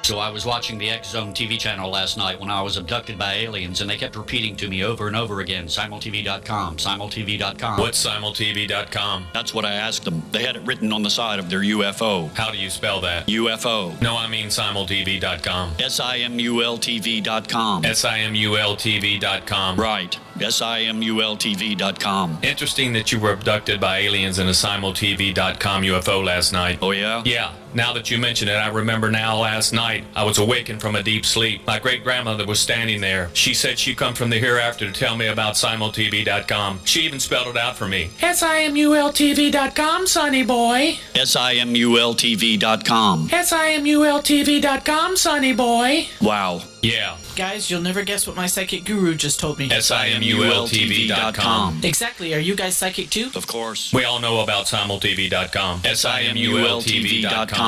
So I was watching the X Zone TV channel last night when I was abducted by aliens, and they kept repeating to me over and over again, simultv.com, simultv.com. What's simultv.com? That's what I asked them. They had it written on the side of their UFO. How do you spell that? UFO. No, I mean simultv.com. simultv.com. simultv.com. Right. simultv.com. Interesting that you were abducted by aliens in a simultv.com UFO last night. Oh, yeah? Yeah. Now that you mention it, I remember now last night I was awakened from a deep sleep. My great-grandmother was standing there. She said she'd come from the hereafter to tell me about simultv.com. She even spelled it out for me. simultv.com, sonny boy. simultv.com. simultv.com, sonny boy. Wow. Yeah. Guys, you'll never guess what my psychic guru just told me. simultv.com. Exactly. Are you guys psychic too? Of course. We all know about simultv.com. simultv.com.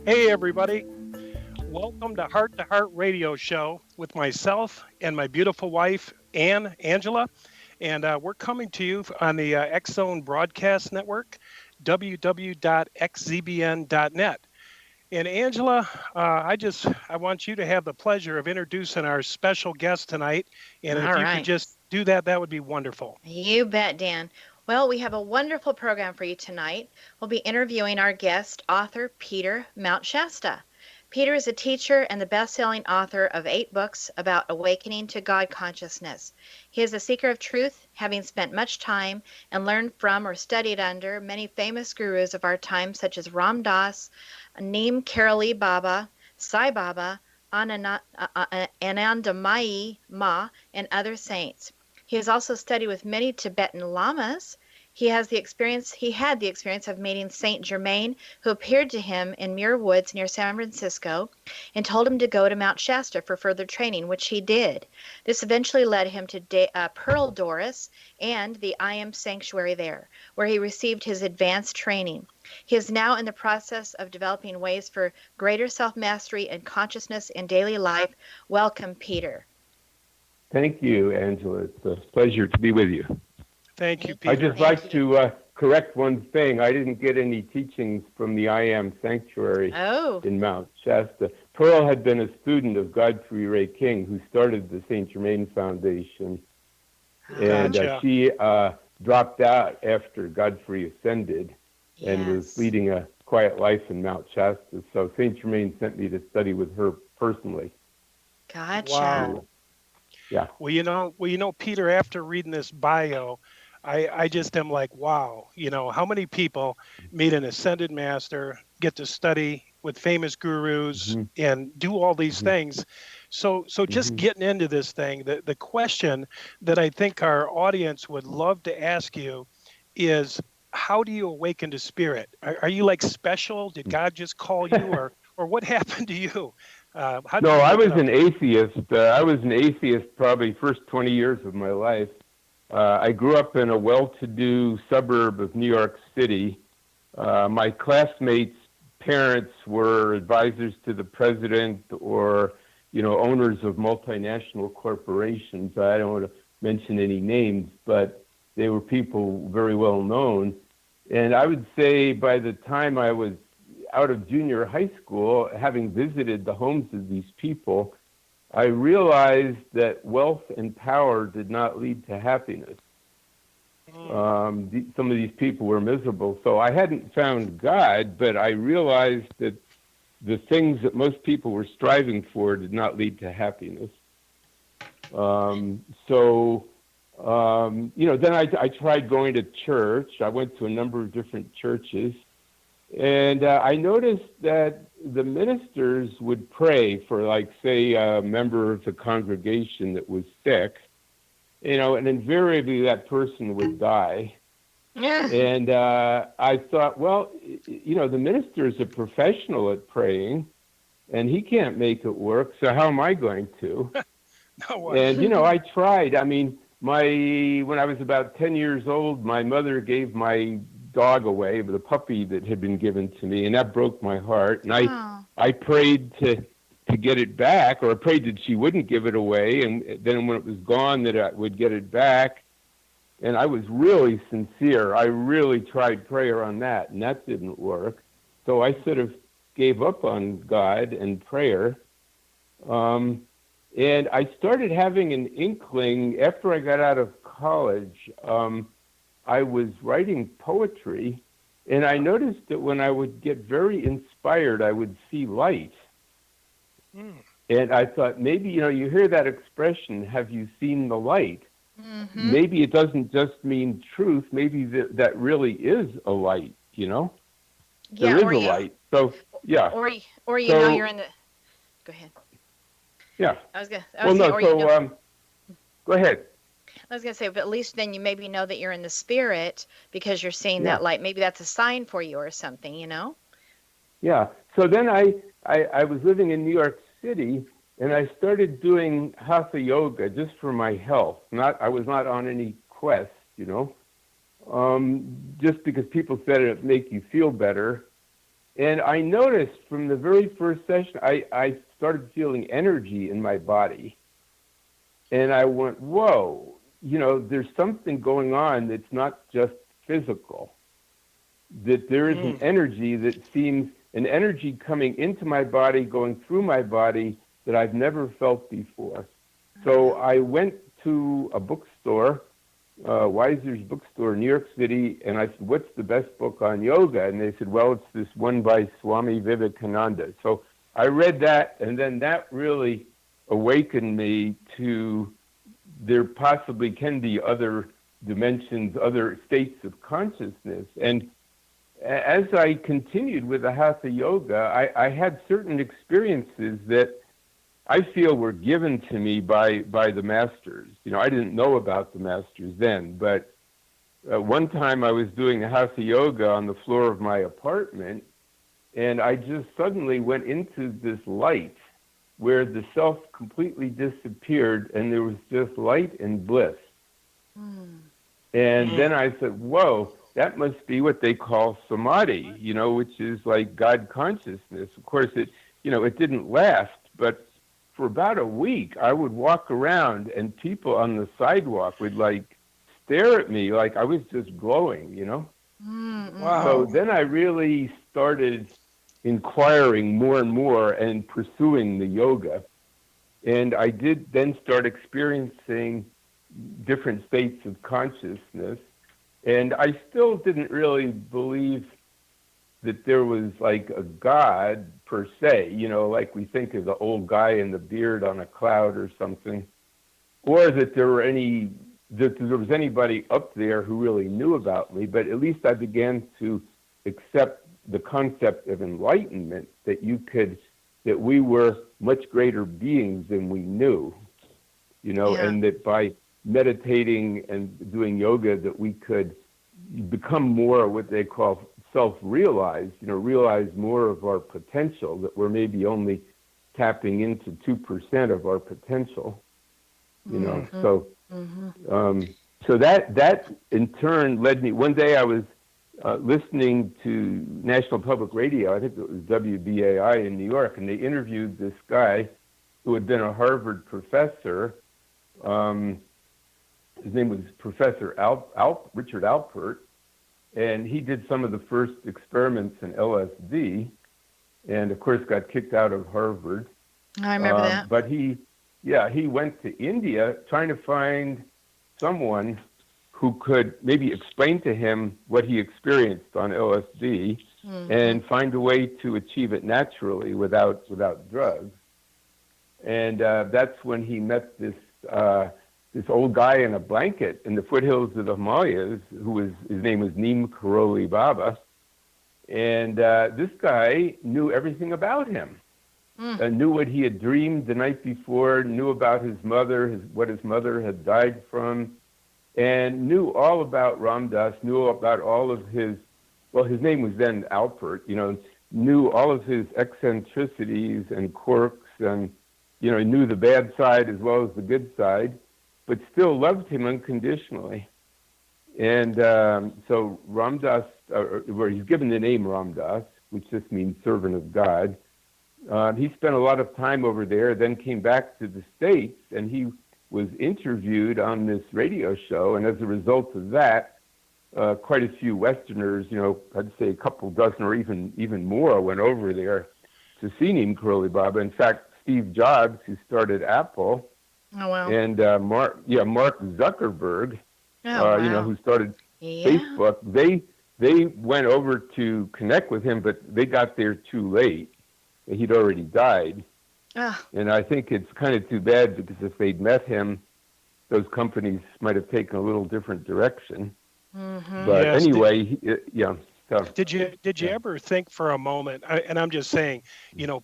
Hey everybody, welcome to Heart Radio Show with myself and my beautiful wife, Angela, and we're coming to you on the X Zone Broadcast Network, www.xzbn.net. And Angela, I want you to have the pleasure of introducing our special guest tonight, and if you could just do that, that would be wonderful. You bet, Dan. Well, we have a wonderful program for you tonight. We'll be interviewing our guest, author Peter Mount Shasta. Peter is a teacher and the best-selling author of 8 books about awakening to God consciousness. He is a seeker of truth, having spent much time and learned from or studied under many famous gurus of our time, such as Ram Dass, Neem Karoli Baba, Sai Baba, Anandamayi Ma, and other saints. He has also studied with many Tibetan lamas. He had the experience of meeting Saint Germain, who appeared to him in Muir Woods near San Francisco and told him to go to Mount Shasta for further training, which he did. This eventually led him to Pearl Dorris and the I Am Sanctuary there, where he received his advanced training. He is now in the process of developing ways for greater self-mastery and consciousness in daily life. Welcome, Peter. Thank you, Angela. It's a pleasure to be with you. Thank you, Peter. I'd just like to correct one thing. I didn't get any teachings from the I Am Sanctuary in Mount Shasta. Pearl had been a student of Godfrey Ray King, who started the Saint Germain Foundation. And she dropped out after Godfrey ascended and was leading a quiet life in Mount Shasta. So Saint Germain sent me to study with her personally. Gotcha. Wow. Yeah. Well, you know, Peter, after reading this bio, I just am like, wow, how many people meet an ascended master, get to study with famous gurus and do all these things. So just getting into this thing, the question that I think our audience would love to ask you is, how do you awaken to spirit? Are you like special? Did God just call you or what happened to you? No, I was an atheist. I was an atheist probably first 20 years of my life. I grew up in a well-to-do suburb of New York City. My classmates' parents were advisors to the president or, owners of multinational corporations. I don't want to mention any names, but they were people very well known. And I would say by the time I was out of junior high school, having visited the homes of these people, I realized that wealth and power did not lead to happiness. Some of these people were miserable. So I hadn't found God, but I realized that the things that most people were striving for did not lead to happiness. Then I tried going to church. I went to a number of different churches. And I noticed that the ministers would pray for, like, say, a member of the congregation that was sick, and invariably that person would die. And I thought, well, the minister is a professional at praying, and he can't make it work, so how am I going to? And, I tried. I mean, when I was about 10 years old, my mother gave my dog away, the puppy that had been given to me, and that broke my heart. And I prayed to get it back, or I prayed that she wouldn't give it away, and then when it was gone that I would get it back. And I was really sincere. I really tried prayer on that, and that didn't work. So I sort of gave up on God and prayer. And I started having an inkling after I got out of college. I was writing poetry, and I noticed that when I would get very inspired, I would see light. And I thought, maybe, you hear that expression, have you seen the light? Mm-hmm. Maybe it doesn't just mean truth. Maybe that really is a light, Yeah, There is a light. So, yeah. Or So- you're in the. Go ahead. Yeah. Go ahead. I was gonna say, but at least then you maybe know that you're in the spirit because you're seeing Yeah. that light. Maybe that's a sign for you or something, Yeah. So then I was living in New York City, and I started doing hatha yoga just for my health. I was not on any quest, just because people said it'd make you feel better. And I noticed from the very first session, I started feeling energy in my body. And I went, whoa, there's something going on that's not just physical. That there is an energy that seems, an energy coming into my body, going through my body that I've never felt before. So I went to a bookstore, Weiser's bookstore in New York City, and I said, what's the best book on yoga? And they said, well, it's this one by Swami Vivekananda. So I read that, and then that really awakened me to there possibly can be other dimensions, other states of consciousness. And as I continued with the hatha yoga, I had certain experiences that I feel were given to me by the masters. I didn't know about the masters then, but one time I was doing hatha yoga on the floor of my apartment, and I just suddenly went into this light where the self completely disappeared, and there was just light and bliss. And then I said, whoa, that must be what they call samadhi, which is like God consciousness. Of course, it didn't last, but for about a week, I would walk around and people on the sidewalk would stare at me like I was just glowing, Wow. So then I really started inquiring more and more and pursuing the yoga. And I did then start experiencing different states of consciousness. And I still didn't really believe that there was a God per se, like we think of the old guy in the beard on a cloud or something, or that there was anybody up there who really knew about me. But at least I began to accept the concept of enlightenment, that we were much greater beings than we knew, and that by meditating and doing yoga that we could become more what they call self-realized, realize more of our potential, that we're maybe only tapping into 2% of our potential, So that in turn led me, one day I was listening to National Public Radio, I think it was WBAI in New York, and they interviewed this guy who had been a Harvard professor. His name was Professor Richard Alpert, and he did some of the first experiments in LSD, and of course got kicked out of Harvard. I remember that. But he went to India trying to find someone who could maybe explain to him what he experienced on LSD and find a way to achieve it naturally without drugs. And that's when he met this old guy in a blanket in the foothills of the Himalayas, his name was Neem Karoli Baba. And this guy knew everything about him. Knew what he had dreamed the night before, knew about his mother, what his mother had died from, and knew all about Ram Dass, knew about all of his name was then Alpert, knew all of his eccentricities and quirks, and, knew the bad side as well as the good side, but still loved him unconditionally. And so Ram Dass, where he's given the name Ram Dass, which just means servant of God, he spent a lot of time over there, then came back to the States, and he was interviewed on this radio show, and as a result of that, quite a few Westerners, I'd say a couple dozen or even more, went over there to see Neem Karoli Baba. In fact, Steve Jobs, who started Apple, and Mark Zuckerberg, who started Facebook, they went over to connect with him, but they got there too late. He'd already died. And I think it's kind of too bad, because if they'd met him, those companies might have taken a little different direction. Mm-hmm. But anyway, So, Did you ever think for a moment, and I'm just saying,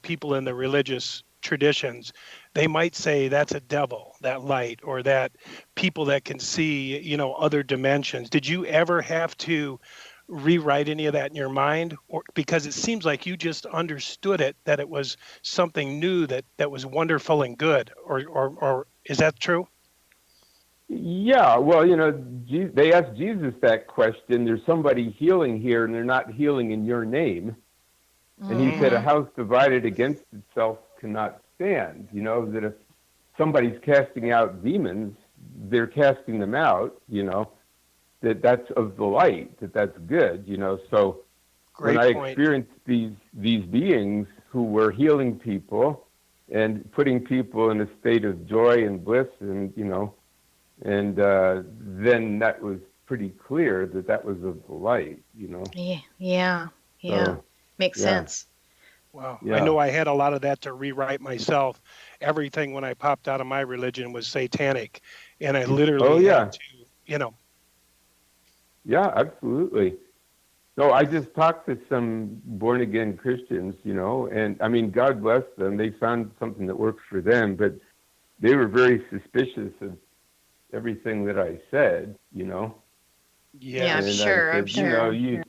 people in the religious traditions, they might say that's a devil, that light, or that people that can see, other dimensions. Did you ever have to rewrite any of that in your mind? Or because it seems like you just understood it, that it was something new that was wonderful and good, or is that true? Yeah, well, they asked Jesus that question. There's somebody healing here, and they're not healing in your name. And he said, a house divided against itself cannot stand. That if somebody's casting out demons, they're casting them out, that's of the light, that's good, So Great when I point. experienced these beings who were healing people and putting people in a state of joy and bliss, and, and then that was pretty clear that was of the light, Yeah. So, Makes sense. Wow. Yeah. I know I had a lot of that to rewrite myself. Everything when I popped out of my religion was satanic. And I literally had to, Yeah, absolutely. No, I just talked to some born-again Christians, and I mean, God bless them. They found something that works for them, but they were very suspicious of everything that I said, Yeah, Yeah. I'm And sure. I I'm said, sure. you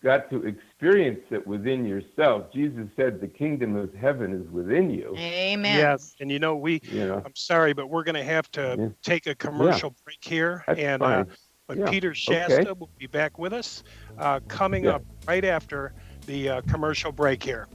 got to experience it within yourself. Jesus said the kingdom of heaven is within you. Amen. Yes. And I'm sorry, but we're going to have to take a commercial break here. That's And fine. but Peter Shasta will be back with us coming up right after the commercial break here.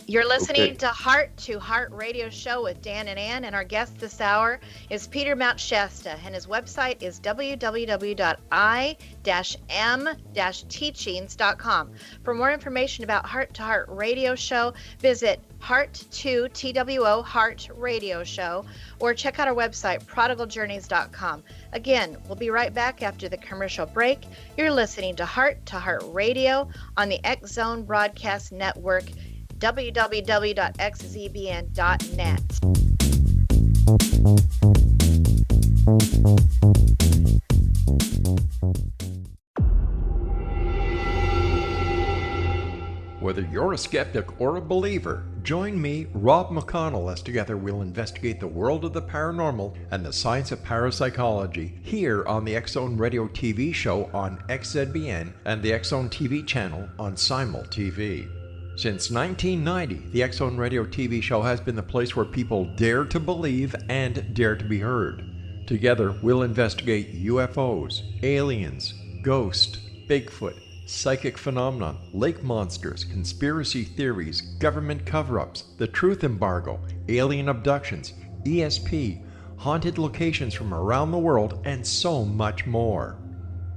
You're listening to Heart to Heart Radio Show with Dan and Ann, and our guest this hour is Peter Mount Shasta, and his website is www.i-m-teachings.com. For more information about Heart to Heart Radio Show, visit Heart2TWO Heart Radio Show, or check out our website, prodigaljourneys.com. Again, we'll be right back after the commercial break. You're listening to Heart Radio on the X Zone Broadcast Network, www.xzbn.net. Whether you're a skeptic or a believer, join me, Rob McConnell, as together we'll investigate the world of the paranormal and the science of parapsychology here on the X Zone Radio TV show on XZBN and the X Zone TV channel on Simul TV. Since 1990, the X Zone Radio TV show has been the place where people dare to believe and dare to be heard. Together, we'll investigate UFOs, aliens, ghosts, Bigfoot, psychic phenomenon, lake monsters, conspiracy theories, government cover-ups, the truth embargo, alien abductions, ESP, haunted locations from around the world, and so much more.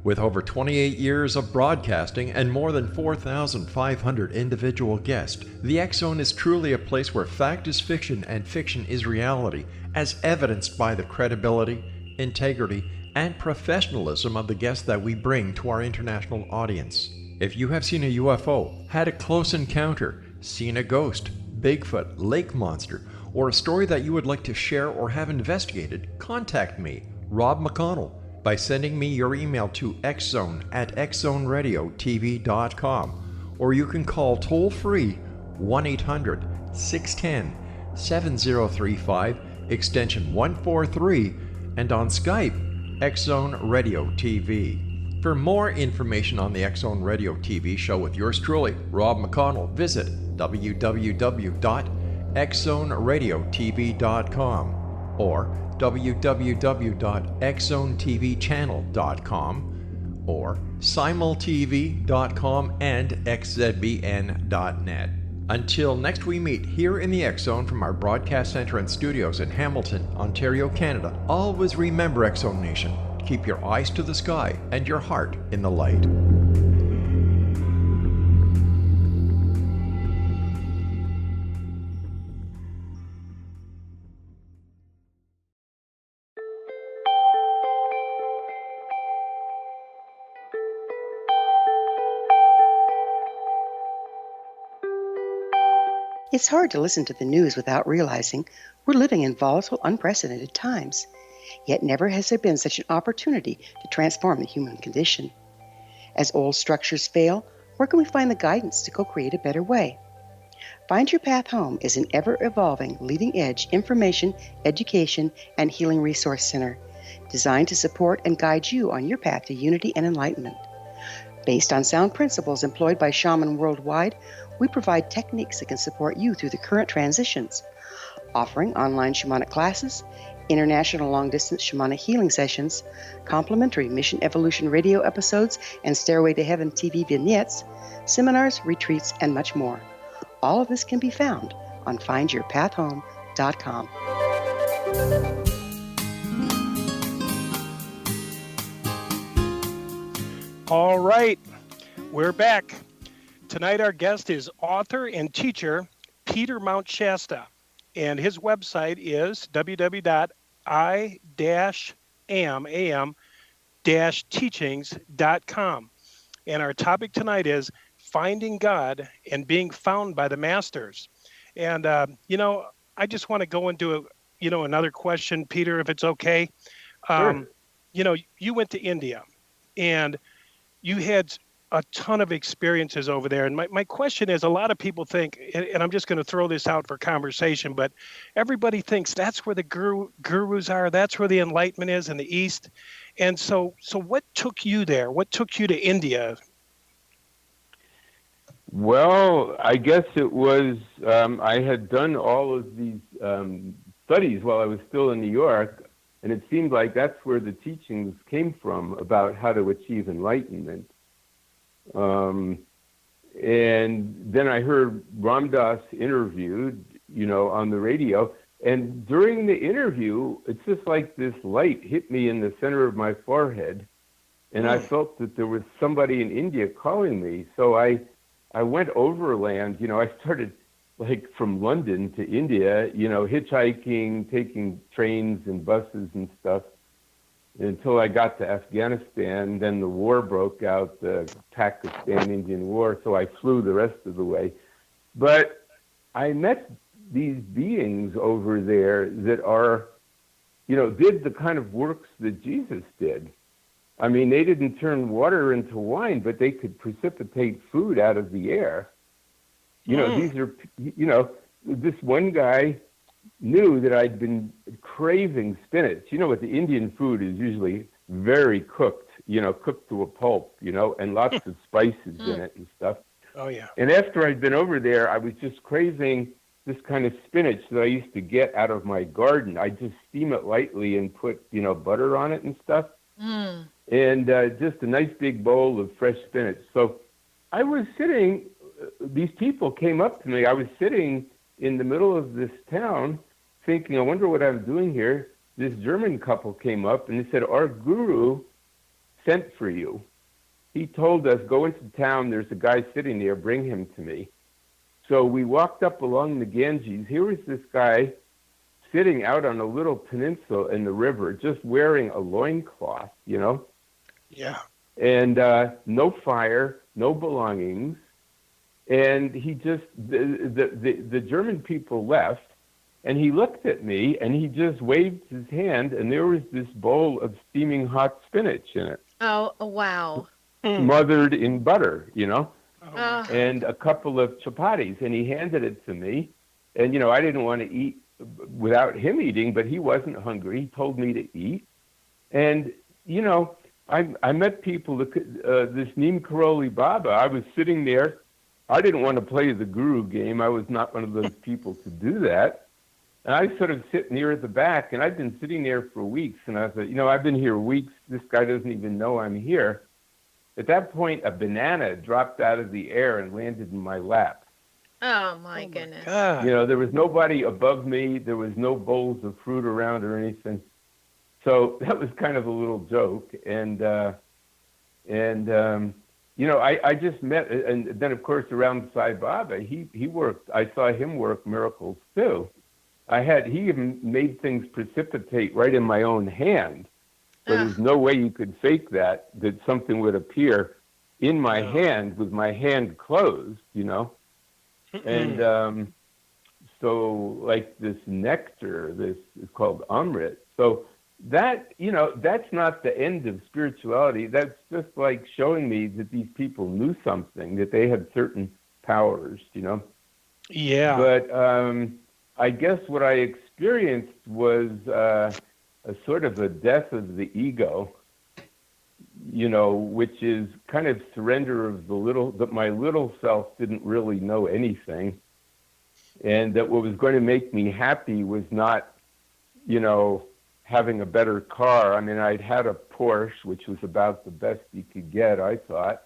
With over 28 years of broadcasting and more than 4,500 individual guests, the X Zone is truly a place where fact is fiction and fiction is reality, as evidenced by the credibility, integrity, and professionalism of the guests that we bring to our international audience. If you have seen a UFO, had a close encounter, seen a ghost, Bigfoot, lake monster, or a story that you would like to share or have investigated, contact me, Rob McConnell, by sending me your email to xzone@xzoneradiotv.com, or you can call toll-free 1-800-610-7035, extension 143, and on Skype, X Zone Radio TV. For more information on the X Zone Radio TV show with yours truly, Rob McConnell, visit www.xzoneradiotv.com or www.xzonetvchannel.com or simultv.com and xzbn.net. Until next we meet here in the X Zone from our broadcast center and studios in Hamilton, Ontario, Canada, always remember, X Zone Nation, keep your eyes to the sky and your heart in the light. It's hard to listen to the news without realizing we're living in volatile, unprecedented times. Yet never has there been such an opportunity to transform the human condition. As old structures fail, where can we find the guidance to co-create a better way? Find Your Path Home is an ever-evolving, leading-edge information, education, and healing resource center designed to support and guide you on your path to unity and enlightenment. Based on sound principles employed by shaman worldwide, we provide techniques that can support you through the current transitions, offering online shamanic classes, international long-distance shamanic healing sessions, complimentary Mission Evolution radio episodes and Stairway to Heaven TV vignettes, seminars, retreats, and much more. All of this can be found on findyourpathhome.com. All right, we're back. Tonight our guest is author and teacher Peter Mount Shasta, and his website is www.i-am-teachings.com. And our topic tonight is finding God and being found by the masters. And, I just want to go into, another question, Peter, if it's okay. Sure. You went to India and you had a ton of experiences over there. And my question is, a lot of people think, and I'm just going to throw this out for conversation, but everybody thinks that's where the gurus are. That's where the enlightenment is in the East. And so what took you there? What took you to India? Well, I guess it was, I had done all of these studies while I was still in New York, and it seemed like that's where the teachings came from about how to achieve enlightenment. And then I heard Ram Dass interviewed, on the radio. And during the interview, it's just like this light hit me in the center of my forehead. And I felt that there was somebody in India calling me. So I went overland. I started like from London to India, hitchhiking, taking trains and buses and stuff, until I got to Afghanistan. Then the war broke out, the Pakistan-Indian War, so I flew the rest of the way. But I met these beings over there that are, did the kind of works that Jesus did. I mean, they didn't turn water into wine, but they could precipitate food out of the air. These are, this one guy knew that I'd been craving spinach. What the Indian food is usually very cooked, cooked to a pulp, and lots of spices in it and stuff. Oh, yeah. And after I'd been over there, I was just craving this kind of spinach that I used to get out of my garden. I just steam it lightly and put, butter on it and stuff. And just a nice big bowl of fresh spinach. So I was sitting, these people came up to me. I was sitting in the middle of this town thinking, I wonder what I'm doing here. This German couple came up and they said, our guru sent for you. He told us, go into town, there's a guy sitting there, bring him to me. So we walked up along the Ganges. Here was this guy sitting out on a little peninsula in the river, just wearing a loincloth, Yeah. And no fire, no belongings. And he just, the German people left, and he looked at me, and he just waved his hand, and there was this bowl of steaming hot spinach in it. Oh, wow. Smothered in butter, Oh. and a couple of chapatis, and he handed it to me. And, I didn't want to eat without him eating, but he wasn't hungry. He told me to eat. And, I met people, this Neem Karoli Baba. I was sitting there. I didn't want to play the guru game. I was not one of those people to do that. And I sort of sit near at the back, and I've been sitting there for weeks. And I thought, I've been here weeks. This guy doesn't even know I'm here. At that point, a banana dropped out of the air and landed in my lap. Oh my goodness. God. You know, there was nobody above me. There was no bowls of fruit around or anything. So that was kind of a little joke. And you know, I just met, and then of course around Sai Baba, he worked, I saw him work miracles too. He even made things precipitate right in my own hand. So there's no way you could fake that something would appear in my hand with my hand closed, you know? And so like this nectar, this is called Amrit. So that, you know, that's not the end of spirituality. That's just like showing me that these people knew something, that they had certain powers, you know? Yeah. But I guess what I experienced was a sort of a death of the ego, you know, which is kind of surrender of that my little self didn't really know anything. And that what was going to make me happy was not, you know, having a better car. I mean, I'd had a Porsche, which was about the best you could get, I thought.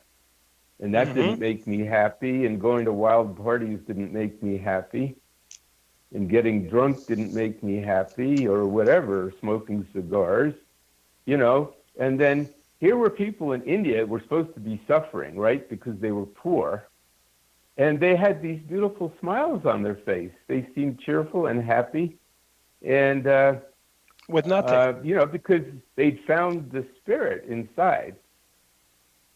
And that didn't make me happy. And going to wild parties didn't make me happy. And getting drunk didn't make me happy, or whatever, smoking cigars, you know. And then here were people in India were supposed to be suffering, right, because they were poor. And they had these beautiful smiles on their face. They seemed cheerful and happy. And with nothing, you know, because they'd found the spirit inside,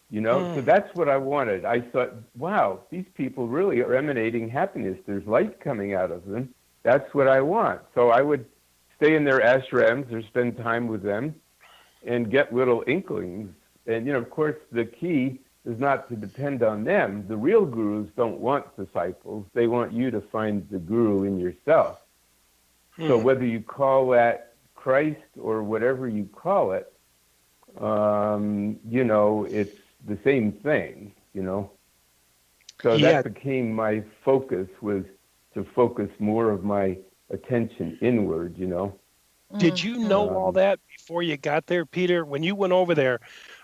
you know. So that's what I wanted. I thought, wow, these people really are emanating happiness. There's light coming out of them. That's what I want. So I would stay in their ashrams or spend time with them and get little inklings. And, you know, of course, the key is not to depend on them. The real gurus don't want disciples. They want you to find the guru in yourself. So whether you call that Christ or whatever you call it, you know, it's the same thing, you know. So that became my focus, was to focus more of my attention inward, you know. Did you know all that before you got there, Peter? When you went over there,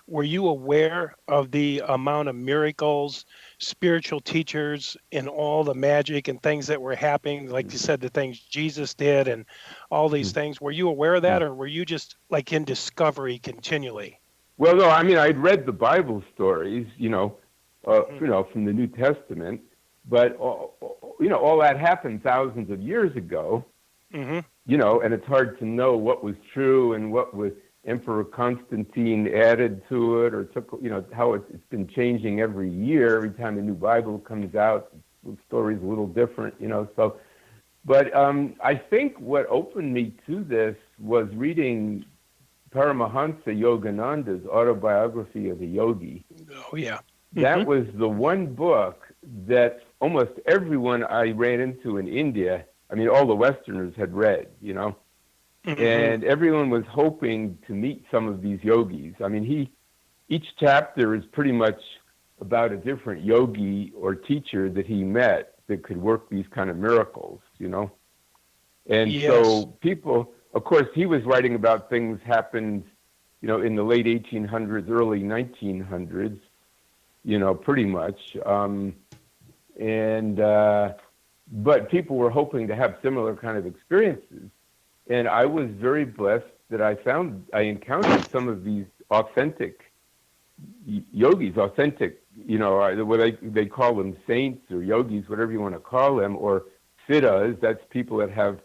were you aware of the amount of miracles, spiritual teachers, and all the magic and things that were happening? Like you said, the things Jesus did and all these things. Were you aware of that, or were you just like in discovery continually? Well, no, I mean, I'd read the Bible stories, you know, from the New Testament, but, you know, all that happened thousands of years ago, you know, and it's hard to know what was true and what was Emperor Constantine added to it or took, you know, how it's been changing every year. Every time a new Bible comes out, the story's a little different, you know. So, but I think what opened me to this was reading Paramahansa Yogananda's autobiography of a yogi. Oh, yeah. That was the one book that almost everyone I ran into in India, I mean, all the Westerners had read, you know. And everyone was hoping to meet some of these yogis. I mean, each chapter is pretty much about a different yogi or teacher that he met that could work these kind of miracles, you know. And so people, of course, he was writing about things happened, you know, in the late 1800s, early 1900s, you know, pretty much. But people were hoping to have similar kind of experiences. And I was very blessed that I encountered some of these authentic yogis, you know, what they call them saints or yogis, whatever you want to call them, or siddhas. That's people that have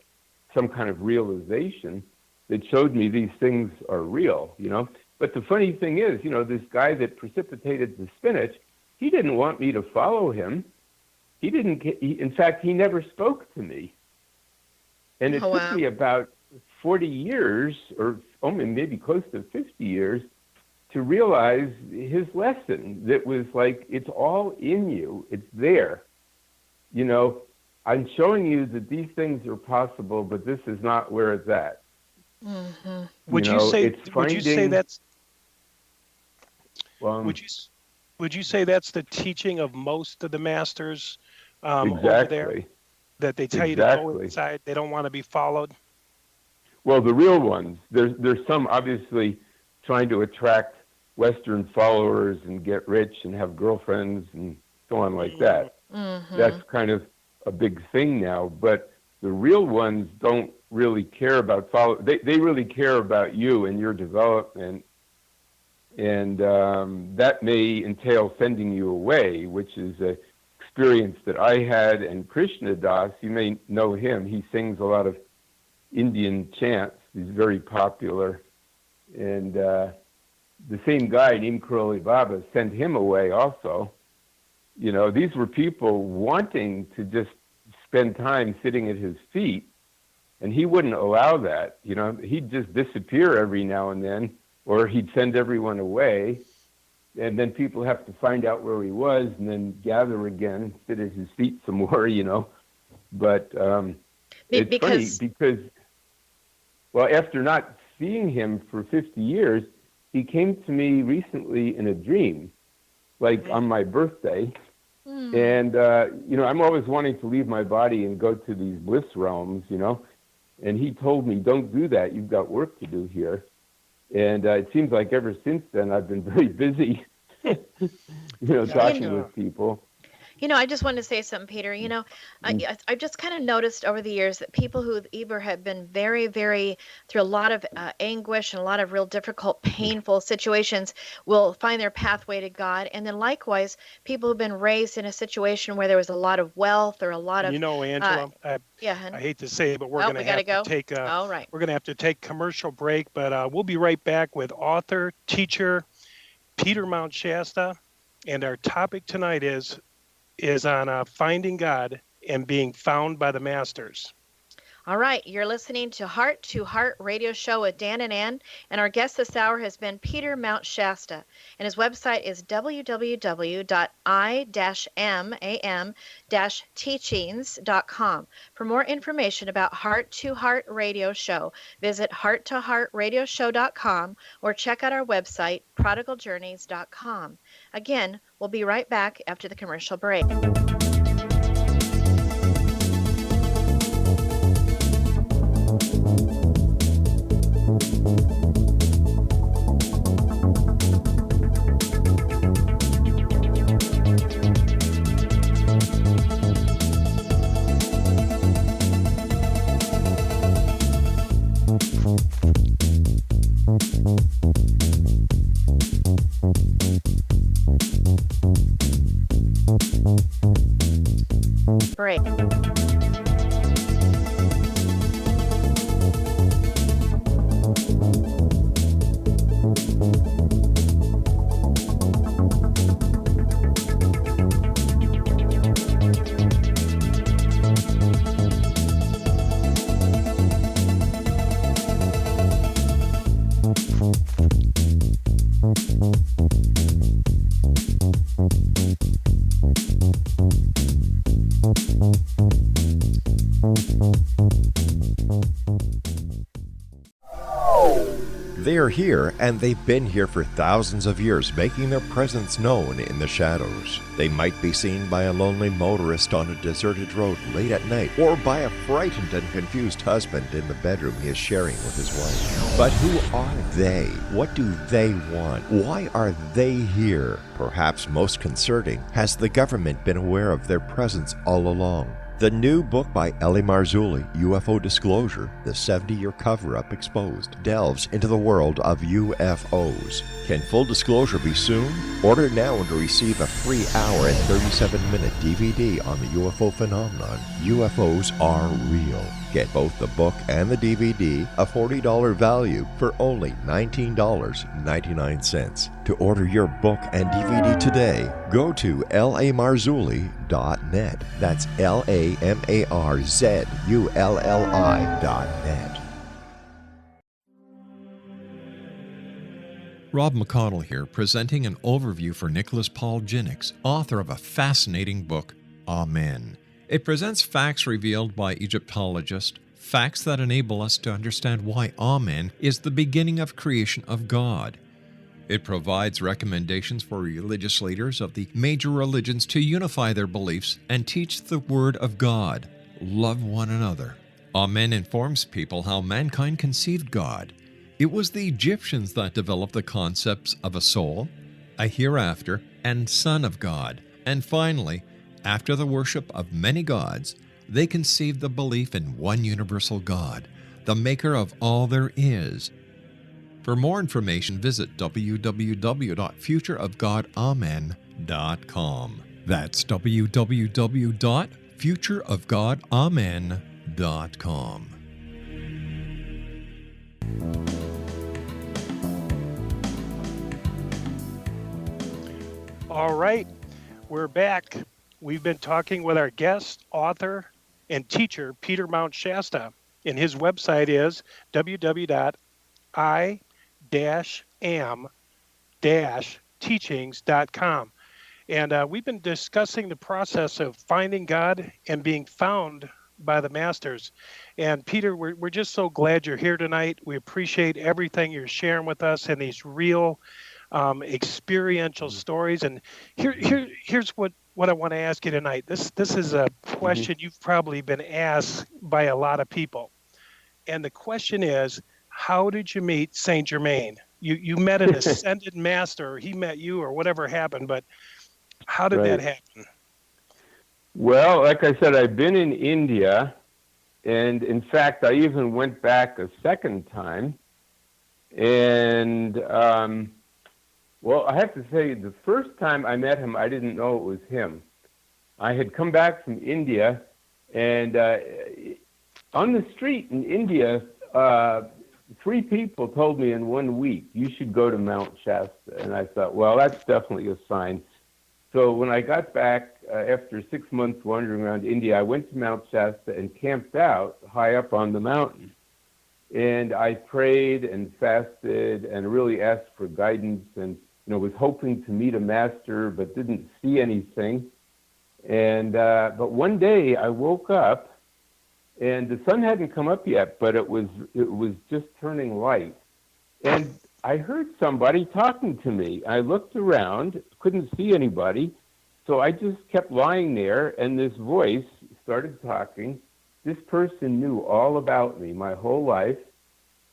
some kind of realization that showed me these things are real, you know. But the funny thing is, you know, this guy that precipitated the spinach, he didn't want me to follow him. In fact, he never spoke to me. And it took me about 40 years, or maybe close to 50 years, to realize his lesson. That was like, it's all in you. It's there. You know, I'm showing you that these things are possible, but this is not where it's at. Would you say that's would you say that's the teaching of most of the masters over there? That they tell you to go inside, they don't want to be followed? Well, the real ones. There's some obviously trying to attract Western followers and get rich and have girlfriends and so on like that. That's kind of a big thing now, but the real ones don't really care about they really care about you and your development, and that may entail sending you away, which is a experience that I had. And Krishna Das, you may know him, he sings a lot of Indian chants. He's very popular, and the same guy, Neem Karoli Baba, sent him away also. You know, these were people wanting to just spend time sitting at his feet, and he wouldn't allow that. You know, he'd just disappear every now and then, or he'd send everyone away, and then people have to find out where he was and then gather again and sit at his feet some more, you know. But it's funny because, well, after not seeing him for 50 years, he came to me recently in a dream, like on my birthday. And, you know, I'm always wanting to leave my body and go to these bliss realms, you know. And he told me, don't do that. You've got work to do here. And it seems like ever since then, I've been very busy, you know, talking with people. You know, I just wanted to say something, Peter. You know, I've just kind of noticed over the years that people who either have been very, very through a lot of anguish and a lot of real difficult, painful situations will find their pathway to God. And then likewise, people who've been raised in a situation where there was a lot of wealth or a lot of, you know, Angela, I hate to say it, but we're going to have to take we're going to have to take commercial break, but we'll be right back with author, teacher, Peter Mount Shasta. And our topic tonight is on finding God and being found by the masters. All right, you're listening to Heart Radio Show with Dan and Ann, and our guest this hour has been Peter Mount Shasta, and his website is www.i-mam-teachings.com. For more information about Heart to Heart Radio Show, visit hearttoheartradioshow.com or check out our website, prodigaljourneys.com. Again, we'll be right back after the commercial break. Break. They are here, and they've been here for thousands of years, making their presence known in the shadows. They might be seen by a lonely motorist on a deserted road late at night, or by a frightened and confused husband in the bedroom he is sharing with his wife. But who are they? What do they want? Why are they here? Perhaps most concerning, has the government been aware of their presence all along? The new book by Elie Marzulli, UFO Disclosure, the 70-year cover-up exposed, delves into the world of UFOs. Can full disclosure be soon? Order now and receive a free hour and 37-minute DVD on the UFO phenomenon. UFOs are real. Get both the book and the DVD, a $40 value, for only $19.99. To order your book and DVD today, go to lamarzulli.net. That's LAMARZULLI.net. Rob McConnell here, presenting an overview for Nicholas Paul Jennings, author of a fascinating book, Amen. It presents facts revealed by Egyptologists, facts that enable us to understand why Amen is the beginning of creation of God. It provides recommendations for religious leaders of the major religions to unify their beliefs and teach the Word of God. Love one another. Amen informs people how mankind conceived God. It was the Egyptians that developed the concepts of a soul, a hereafter, and Son of God. And finally, after the worship of many gods, they conceived the belief in one universal God, the maker of all there is. For more information, visit www.futureofgodamen.com. That's www.futureofgodamen.com. All right, we're back. We've been talking with our guest, author, and teacher, Peter Mount Shasta, and his website is www.i-am-teachings.com. And we've been discussing the process of finding God and being found by the masters. And Peter, we're just so glad you're here tonight. We appreciate everything you're sharing with us and these real experiential stories. And here's what I want to ask you tonight. This is a question you've probably been asked by a lot of people. And the question is, how did you meet Saint Germain? You met an ascended master, or he met you, or whatever happened, but how did that happen? Well, like I said, I've been in India, and in fact, I even went back a second time. And, well, I have to say, the first time I met him, I didn't know it was him. I had come back from India, and on the street in India, 3 people told me in 1 week, you should go to Mount Shasta. And I thought, well, that's definitely a sign. So when I got back, after 6 months wandering around India, I went to Mount Shasta and camped out high up on the mountain. And I prayed and fasted and really asked for guidance and, was hoping to meet a master, but didn't see anything. And but one day I woke up, and the sun hadn't come up yet, but it was just turning light. And I heard somebody talking to me. I looked around, couldn't see anybody, so I just kept lying there, and this voice started talking. This person knew all about me, my whole life,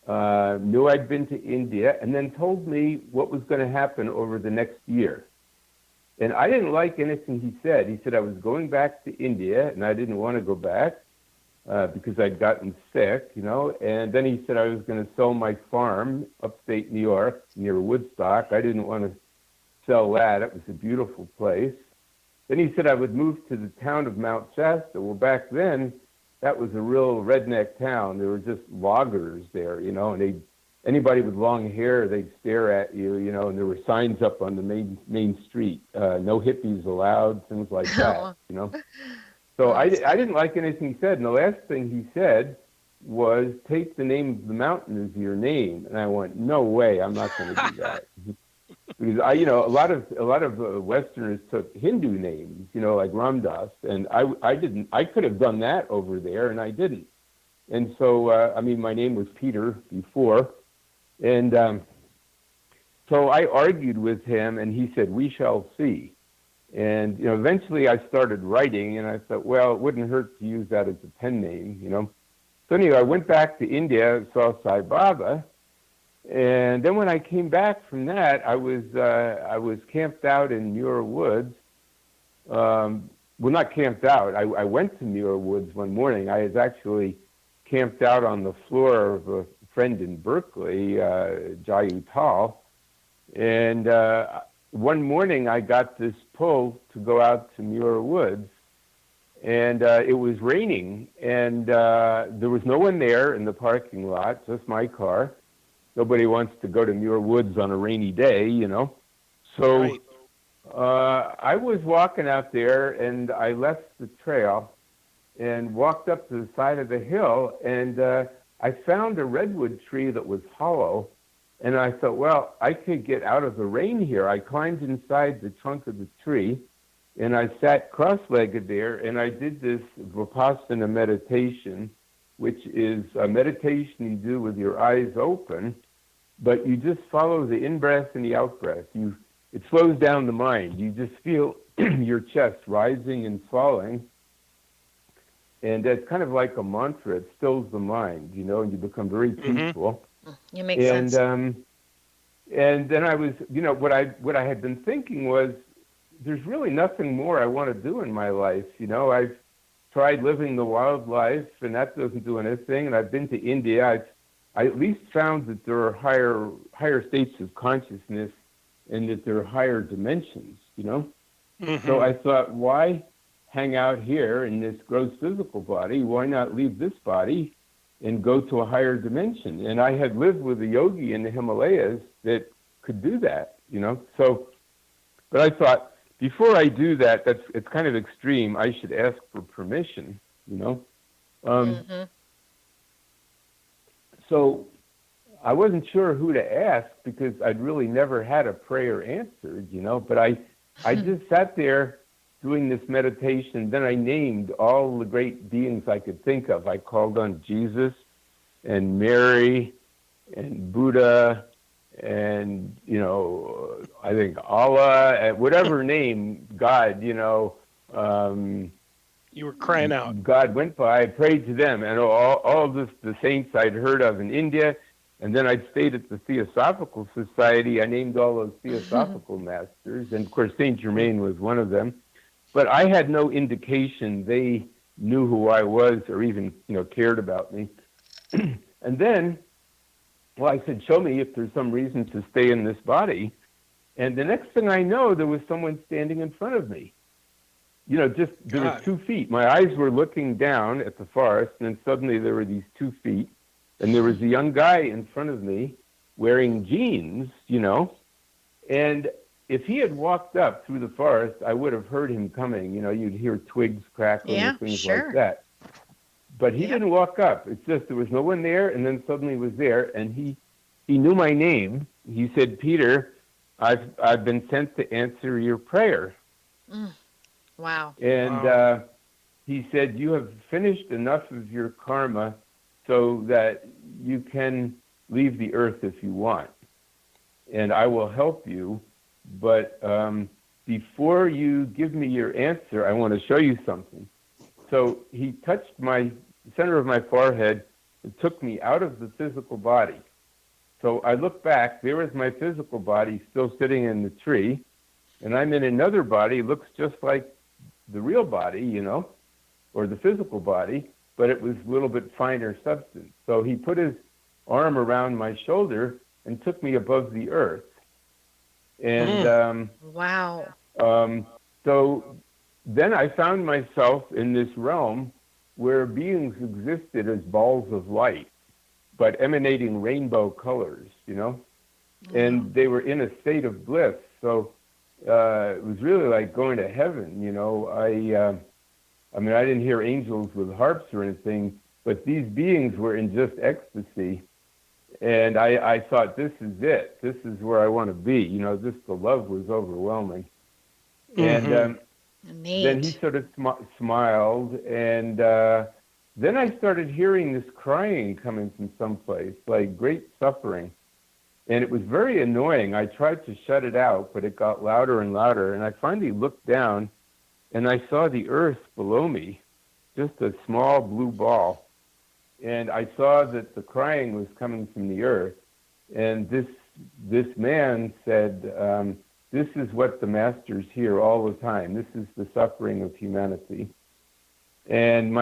knew I'd been to India, and then told me what was going to happen over the next year. And I didn't like anything he said. He said I was going back to India, and I didn't want to go back because I'd gotten sick, And then he said I was going to sell my farm upstate New York near Woodstock. I didn't want to sell that. It was a beautiful place. Then he said I would move to the town of Mount Shasta. Well, back then, that was a real redneck town. There were just loggers there, and anybody with long hair, they'd stare at you, and there were signs up on the main street, no hippies allowed, things like that, So I didn't like anything he said, and the last thing he said was, take the name of the mountain as your name. And I went, no way, I'm not going to do that. Because a lot of Westerners took Hindu names, like Ramdas, and I didn't. I could have done that over there, and I didn't. And so, my name was Peter before, and so I argued with him, and he said, we shall see. And eventually I started writing, and I thought, well, it wouldn't hurt to use that as a pen name, So anyway, I went back to India, saw Sai Baba. And then when I came back from that, I was camped out in Muir Woods. Well, not camped out. I went to Muir Woods one morning. I was actually camped out on the floor of a friend in Berkeley, Jayu Tal. And one morning I got this pull to go out to Muir Woods. And it was raining. And there was no one there in the parking lot, just my car. Nobody wants to go to Muir Woods on a rainy day, So right. I was walking out there, and I left the trail and walked up to the side of the hill, and I found a redwood tree that was hollow. And I thought, well, I could get out of the rain here. I climbed inside the trunk of the tree, and I sat cross-legged there, and I did this Vipassana meditation, which is a meditation you do with your eyes open, but you just follow the in-breath and the out-breath. It slows down the mind. You just feel your chest rising and falling, and that's kind of like a mantra. It stills the mind, and you become very peaceful. You make sense. And then I was, what I had been thinking was, there's really nothing more I want to do in my life. I've tried living the wild life, and that doesn't do anything. And I've been to India. I at least found that there are higher states of consciousness, and that there are higher dimensions. So I thought, why hang out here in this gross physical body? Why not leave this body and go to a higher dimension? And I had lived with a yogi in the Himalayas that could do that. So, but I thought, before I do that, it's kind of extreme. I should ask for permission. So I wasn't sure who to ask, because I'd really never had a prayer answered. But I just sat there doing this meditation. Then I named all the great beings I could think of. I called on Jesus and Mary and Buddha and, I think Allah, and whatever name, God, you were crying out. God went by. I prayed to them, and all this, the saints I'd heard of in India. And then I stayed at the Theosophical Society. I named all those Theosophical masters. And, of course, Saint Germain was one of them. But I had no indication they knew who I was or even, cared about me. And then, I said, show me if there's some reason to stay in this body. And the next thing I know, there was someone standing in front of me. There were 2 feet. My eyes were looking down at the forest, and then suddenly there were these 2 feet. And there was a young guy in front of me wearing jeans, and if he had walked up through the forest, I would have heard him coming. You'd hear twigs crackling and things like that. But he didn't walk up. It's just there was no one there, and then suddenly was there, and he knew my name. He said, Peter, I've been sent to answer your prayer. Wow. And he said, you have finished enough of your karma so that you can leave the earth if you want. And I will help you, but before you give me your answer, I want to show you something. So he touched my center of my forehead and took me out of the physical body. So I look back, there is my physical body still sitting in the tree, and I'm in another body, looks just like the real body, or the physical body, but it was a little bit finer substance. So he put his arm around my shoulder and took me above the earth. And wow. So then I found myself in this realm where beings existed as balls of light, but emanating rainbow colors, and they were in a state of bliss. So it was really like going to heaven, I mean, I didn't hear angels with harps or anything, but these beings were in just ecstasy. And I thought, this is it. This is where I want to be. The love was overwhelming. And then he sort of smiled. And then I started hearing this crying coming from someplace, like great suffering. And it was very annoying. I tried to shut it out, but it got louder and louder. And I finally looked down, and I saw the earth below me, just a small blue ball. And I saw that the crying was coming from the earth. And this man said, this is what the masters hear all the time. This is the suffering of humanity. And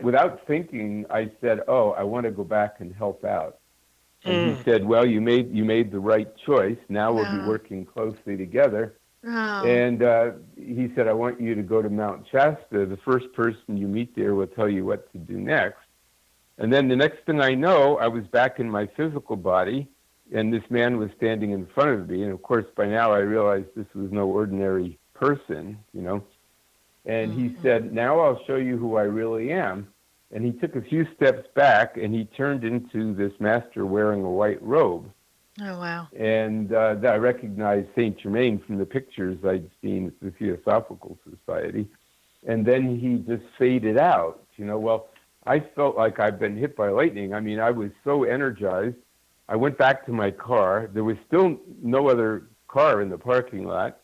without thinking, I said, oh, I want to go back and help out. And he said, well, you made the right choice. Now we'll be working closely together. Oh. And he said, I want you to go to Mount Shasta. The first person you meet there will tell you what to do next. And then the next thing I know, I was back in my physical body, and this man was standing in front of me. And of course, by now I realized this was no ordinary person, And he said, now I'll show you who I really am. And he took a few steps back, and he turned into this master wearing a white robe. Oh, wow. And I recognized Saint Germain from the pictures I'd seen at the Theosophical Society. And then he just faded out, Well, I felt like I'd been hit by lightning. I mean, I was so energized. I went back to my car. There was still no other car in the parking lot.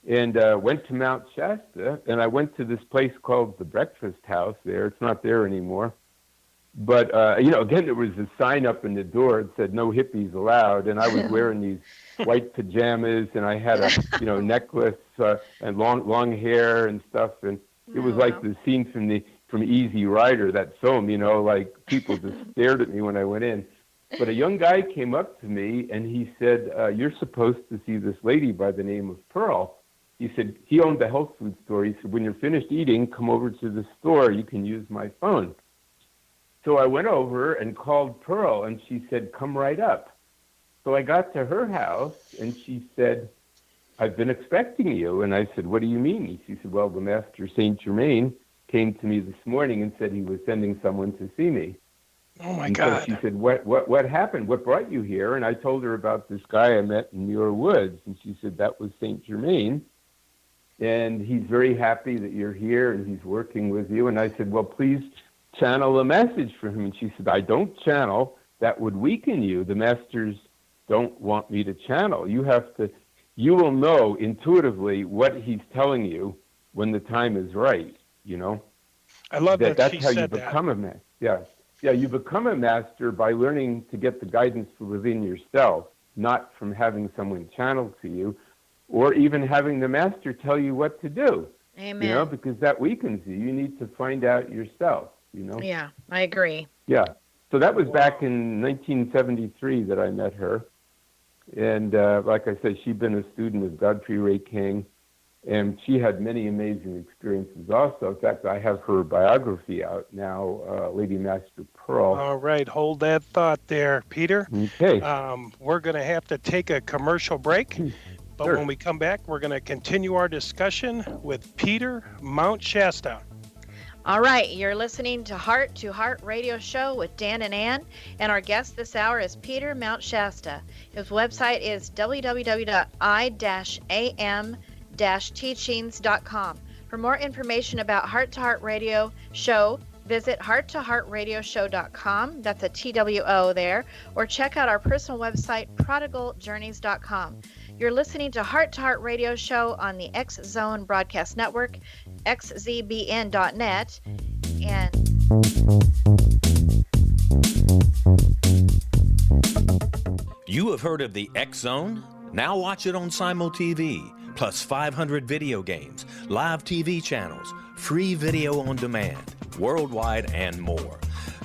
And went to Mount Shasta, and I went to this place called the Breakfast House there. It's not there anymore. But, again, there was a sign up in the door that said no hippies allowed. And I was wearing these white pajamas, and I had a, necklace and long hair and stuff. And it was like the scene from Easy Rider, that film, like people just stared at me when I went in. But a young guy came up to me and he said, you're supposed to see this lady by the name of Pearl. He said, he owned the health food store. He said, when you're finished eating, come over to the store. You can use my phone. So I went over and called Pearl, and she said, come right up. So I got to her house, and she said, I've been expecting you. And I said, what do you mean? She said, well, the Master Saint Germain came to me this morning and said he was sending someone to see me. Oh, my God. So she said, what happened? What brought you here? And I told her about this guy I met in Muir Woods, and she said, that was Saint Germain. And he's very happy that you're here, and he's working with you. And I said, well, please channel a message for him. And she said, I don't channel. That would weaken you. The masters don't want me to channel. You will know intuitively what he's telling you when the time is right, I love that that's she how you said that. become a master. Yeah, you become a master by learning to get the guidance from within yourself, not from having someone channel to you, or even having the master tell you what to do. Amen. Because that weakens you. You need to find out yourself. Yeah, I agree. Yeah. So that was back in 1973 that I met her. And like I said, she'd been a student of Godfrey Ray King, and she had many amazing experiences also. In fact, I have her biography out now, Lady Master Pearl. All right, hold that thought there, Peter. Okay. We're going to have to take a commercial break. But Sure. when we come back, we're going to continue our discussion with Peter Mount Shasta. All right, you're listening to Heart Radio Show with Dan and Ann, and our guest this hour is Peter Mount Shasta. His website is www.i-am-teachings.com. For more information about Heart Radio Show, visit hearttoheartradioshow.com. That's a TWO there, or check out our personal website, prodigaljourneys.com. You're listening to Heart Radio Show on the X Zone Broadcast Network, xzbn.net, and You have heard of the X Zone? Now watch it on Simul TV, plus 500 video games, live TV channels, free video on demand, worldwide, and more.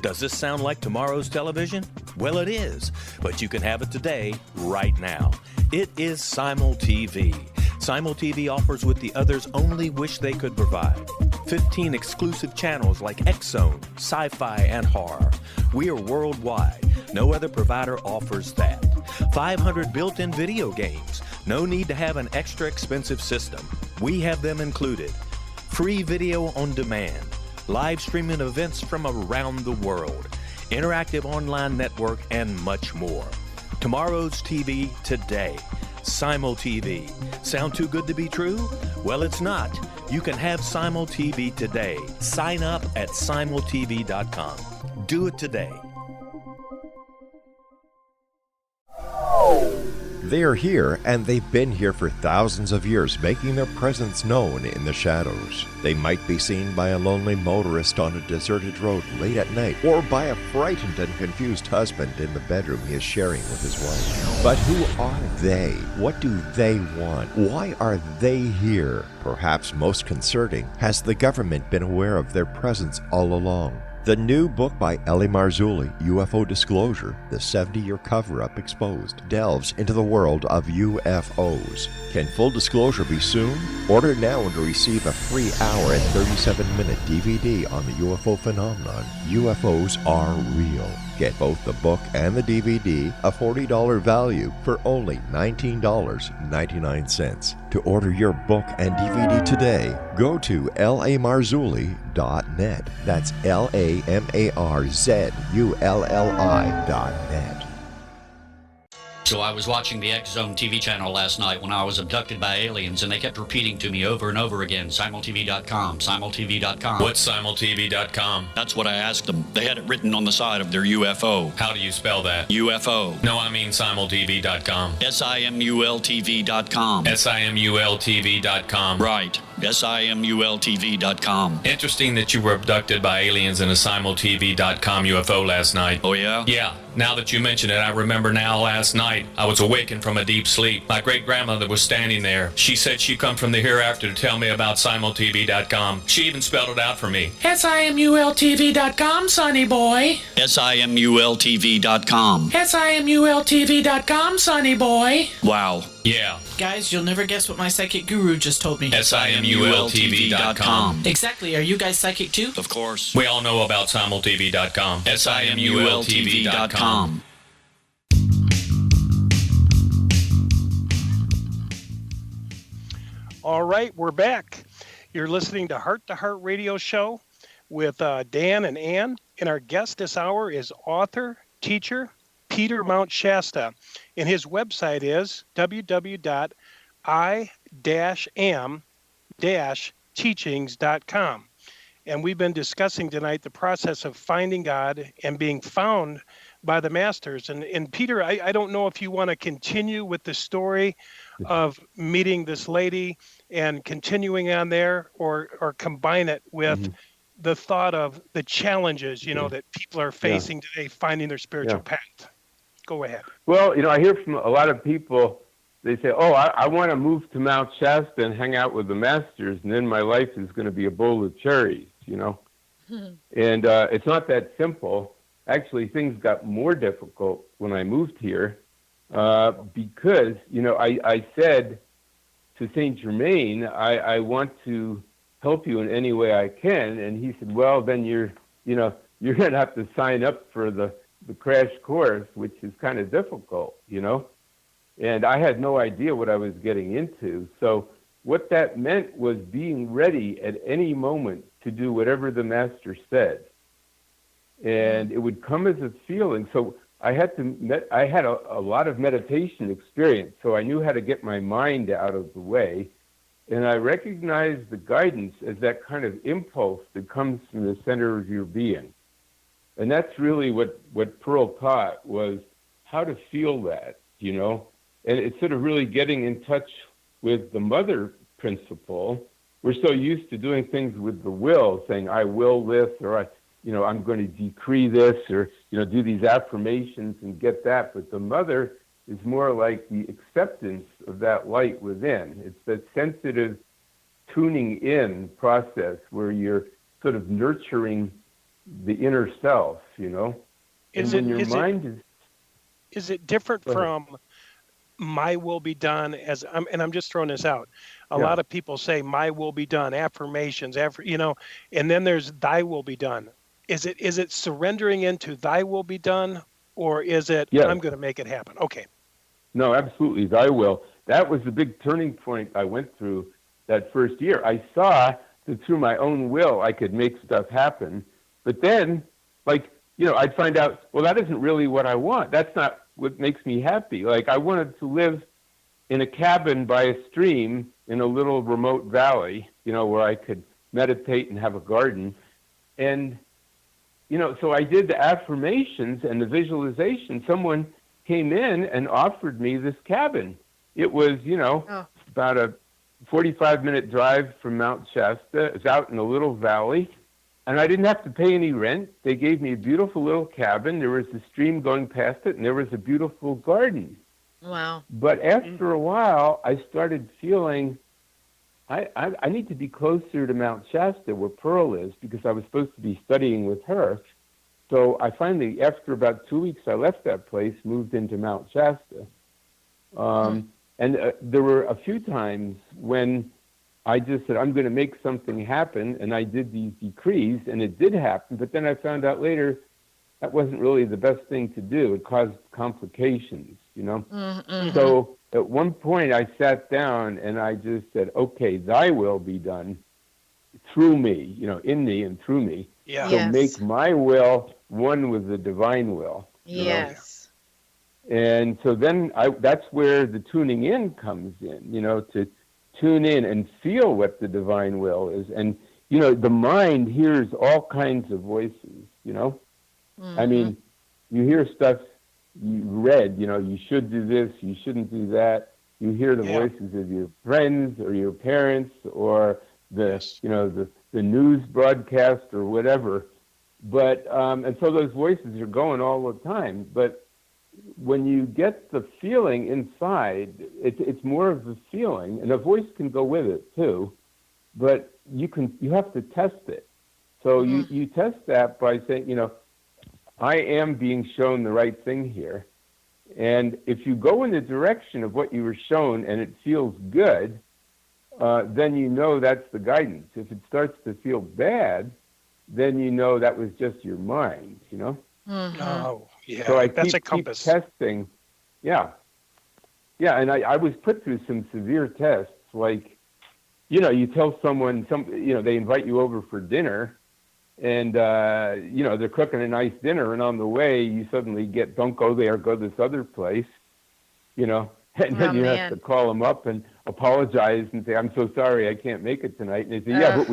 Does this sound like tomorrow's television? Well, it is, but you can have it today, right now. It is Simul TV. Simul TV offers what the others only wish they could provide. 15 exclusive channels like X-Zone, Sci-Fi, and Horror. We are worldwide. No other provider offers that. 500 built-in video games. No need to have an extra expensive system. We have them included. Free video on demand. Live streaming events from around the world. Interactive online network, and much more. Tomorrow's TV today. Simul TV. Sound too good to be true? Well, it's not. You can have Simul TV today. Sign up at simultv.com. Do it today. They are here, and they've been here for thousands of years, making their presence known in the shadows. They might be seen by a lonely motorist on a deserted road late at night, or by a frightened and confused husband in the bedroom he is sharing with his wife. But who are they? What do they want? Why are they here? Perhaps most concerning, has the government been aware of their presence all along? The new book by Elie Marzulli, UFO Disclosure, the 70-year cover-up exposed, delves into the world of UFOs. Can full disclosure be soon? Order now and receive a free hour and 37-minute DVD on the UFO phenomenon. UFOs are real. Get both the book and the DVD, a $40 value, for only $19.99. To order your book and DVD today, go to lamarzulli.net. That's LAMARZULLI.net. So I was watching the X Zone TV channel last night when I was abducted by aliens, and they kept repeating to me over and over again, simultv.com, simultv.com. What's simultv.com? That's what I asked them. They had it written on the side of their UFO. How do you spell that? UFO. No, I mean simultv.com. simultv.com. simultv.com. Right. SIMULTV.com. Interesting that you were abducted by aliens in a simultv.com UFO last night. Oh, yeah? Yeah. Now that you mention it, I remember now last night I was awakened from a deep sleep. My great-grandmother was standing there. She said she come from the hereafter to tell me about simultv.com. She even spelled it out for me. SIMULTV.com, sonny boy. SIMULTV.com. SIMULTV.com, sonny boy. Wow. Yeah. Guys, you'll never guess what my psychic guru just told me. SIMULTV.com. Exactly. Are you guys psychic too? Of course. We all know about simultv.com. SIMULTV.com. All right, we're back. You're listening to Heart Radio Show with Dan and Ann. And our guest this hour is author, teacher, Peter Mount Shasta. And his website is www.i-am-teachings.com. And we've been discussing tonight the process of finding God and being found by the masters. And Peter, I don't know if you want to continue with the story of meeting this lady and continuing on there, or combine it with the thought of the challenges, that people are facing today, finding their spiritual path. Go ahead. Well, I hear from a lot of people, they say, oh, I want to move to Mount Shasta and hang out with the masters, and then my life is going to be a bowl of cherries, And it's not that simple. Actually, things got more difficult when I moved here because, I said to Saint Germain, I want to help you in any way I can. And he said, well, then you're going to have to sign up for the crash course, which is kind of difficult, And I had no idea what I was getting into. So what that meant was being ready at any moment to do whatever the master said. And it would come as a feeling. So I had a lot of meditation experience, so I knew how to get my mind out of the way. And I recognized the guidance as that kind of impulse that comes from the center of your being. And that's really what Pearl taught, was how to feel that, And it's sort of really getting in touch with the mother principle. We're so used to doing things with the will, saying, I will this, or I'm going to decree this, or, do these affirmations and get that. But the mother is more like the acceptance of that light within. It's that sensitive tuning in process where you're sort of nurturing the inner self, Is it different from my will be done, and I'm just throwing this out. A lot of people say my will be done, affirmations, and then there's thy will be done. Is it surrendering into thy will be done, or is it I'm going to make it happen? Okay. No, absolutely, thy will. That was the big turning point I went through that first year. I saw that through my own will I could make stuff happen, but then, I'd find out, well, that isn't really what I want. That's not what makes me happy. I wanted to live in a cabin by a stream in a little remote valley, where I could meditate and have a garden. And, so I did the affirmations and the visualization. Someone came in and offered me this cabin. It was, about a 45-minute drive from Mount Shasta. It was out in a little valley. And I didn't have to pay any rent. They gave me a beautiful little cabin. There was a stream going past it, and there was a beautiful garden. Wow. But after a while, I started feeling I need to be closer to Mount Shasta, where Pearl is, because I was supposed to be studying with her. So I finally, after about 2 weeks, I left that place, moved into Mount Shasta. And there were a few times when I just said, I'm going to make something happen, and I did these decrees, and it did happen. But then I found out later that wasn't really the best thing to do. It caused complications, So at one point I sat down and I just said, okay, thy will be done through me, in me and through me. Yeah. So make my will one with the divine will. Yes. And so then that's where the tuning in comes in, to tune in and feel what the divine will is. And, the mind hears all kinds of voices, I mean, you hear stuff you read, you should do this, you shouldn't do that. You hear the voices of your friends or your parents or the news broadcast or whatever. But and so those voices are going all the time. But when you get the feeling inside, it's more of a feeling, and a voice can go with it too. But you have to test it. So you test that by saying, I am being shown the right thing here. And if you go in the direction of what you were shown and it feels good, then that's the guidance. If it starts to feel bad, then that was just your mind, Oh, yeah. So I That's a keep compass. testing. Yeah. Yeah, and I was put through some severe tests, like, you tell someone, they invite you over for dinner, and, they're cooking a nice dinner, and on the way, you suddenly don't go there, go this other place, and then you have to call them up and apologize and say, I'm so sorry, I can't make it tonight. And they say, yeah, but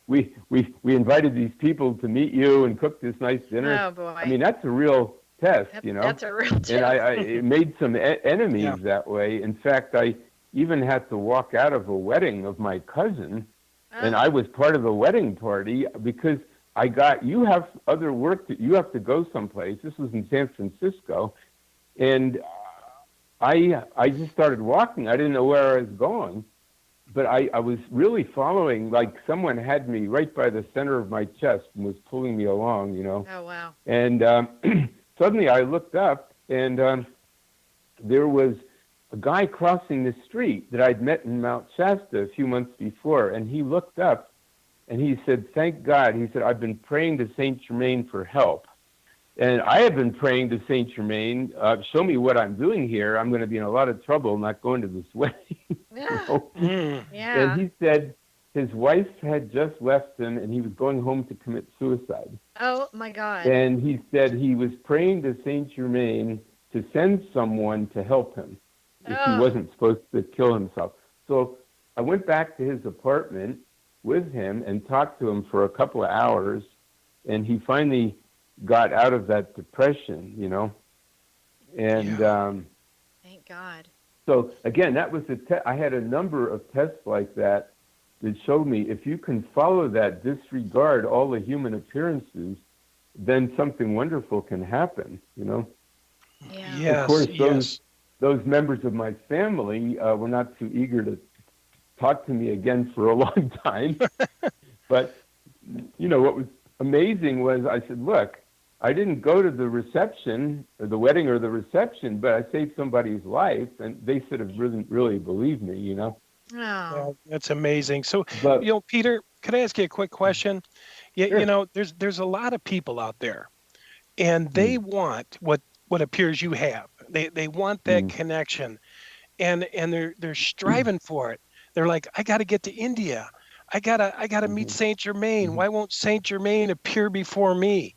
we invited these people to meet you and cook this nice dinner. Oh, boy. I mean, that's a real test, That's a real test. And I made some enemies that way. In fact, I even had to walk out of a wedding of my cousin, and I was part of the wedding party because you have other work that you have to go someplace. This was in San Francisco, and I just started walking. I didn't know where I was going, but I was really following, like someone had me right by the center of my chest and was pulling me along, Oh, wow. And suddenly I looked up, and there was a guy crossing the street that I'd met in Mount Shasta a few months before, and he looked up, and he said, thank God. He said, I've been praying to Saint Germain for help. And I have been praying to Saint Germain, show me what I'm doing here. I'm going to be in a lot of trouble not going to this wedding. Yeah. And he said his wife had just left him, and he was going home to commit suicide. Oh, my God. And he said he was praying to Saint Germain to send someone to help him if he wasn't supposed to kill himself. So I went back to his apartment with him and talked to him for a couple of hours, and he finally got out of that depression, and thank God. So again, that was I had a number of tests like that showed me if you can follow that, disregard all the human appearances, then something wonderful can happen, Yeah. Yes, of course, those members of my family were not too eager to talk to me again for a long time. But, what was amazing was I said, look, I didn't go to the reception or the wedding or the reception, but I saved somebody's life, and they sort of really believed me, Oh. Yeah, that's amazing. So, But, Peter, could I ask you a quick question? Yeah, Sure. there's a lot of people out there, and they want what appears you have. They want that connection, and they're striving for it. They're like, I got to get to India. I gotta meet Saint Germain. Why won't Saint Germain appear before me?